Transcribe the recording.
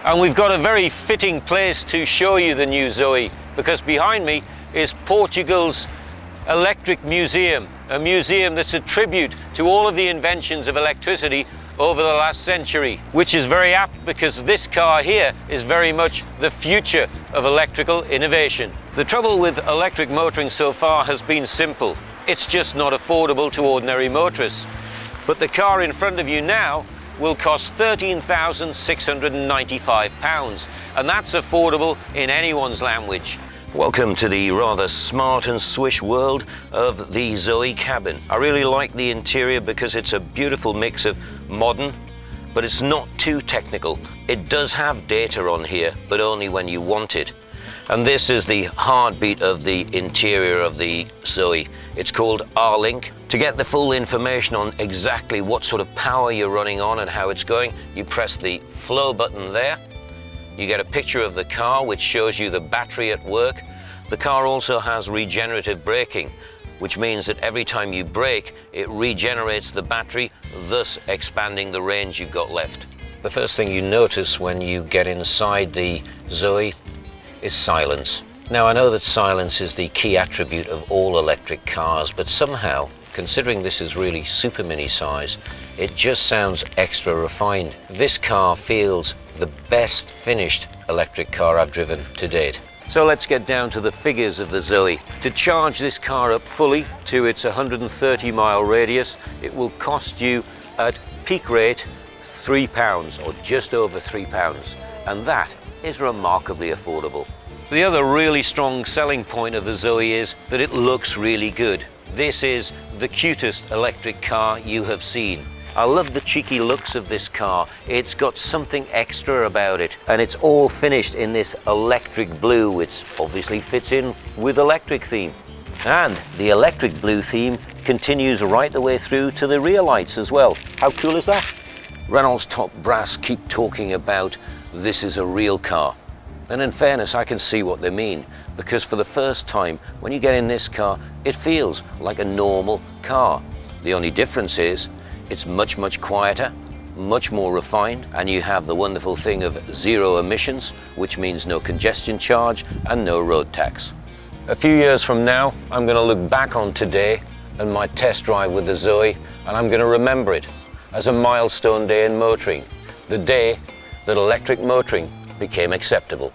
And we've got a very fitting place to show you the new Zoe, because behind me is Portugal's Electric Museum, a museum that's a tribute to all of the inventions of electricity over the last century, which is very apt because this car here is very much the future of electrical innovation. The trouble with electric motoring so far has been simple. It's just not affordable to ordinary motorists. But the car in front of you now will cost £13,695, and that's affordable in anyone's language. Welcome to the rather smart and swish world of the Zoe cabin. I really like the interior because it's a beautiful mix of modern, but it's not too technical. It does have data on here, but only when you want it. And this is the heartbeat of the interior of the Zoe. It's called R-Link. To get the full information on exactly what sort of power you're running on and how it's going, you press the flow button there. You get a picture of the car which shows you the battery at work. The car also has regenerative braking, which means that every time you brake, it regenerates the battery, thus expanding the range you've got left. The first thing you notice when you get inside the Zoe is silence. Now, I know that silence is the key attribute of all electric cars, but somehow, considering this is really super mini size, it just sounds extra refined. This car feels the best finished electric car I've driven to date. So let's get down to the figures of the Zoe. To charge this car up fully to its 130-mile radius, it will cost you at peak rate £3, or just over £3, and that is remarkably affordable. The other really strong selling point of the Zoe is that it looks really good. This is the cutest electric car you have seen. I love the cheeky looks of this car. It's got something extra about it, and it's all finished in this electric blue, which obviously fits in with electric theme. And the electric blue theme continues right the way through to the rear lights as well. How cool is that? Renault's top brass keep talking about this is a real car. And in fairness, I can see what they mean, because for the first time, when you get in this car, it feels like a normal car. The only difference is it's much, much quieter, much more refined, and you have the wonderful thing of zero emissions, which means no congestion charge and no road tax. A few years from now, I'm going to look back on today and my test drive with the Zoe, and I'm going to remember it as a milestone day in motoring, the day that electric motoring became acceptable.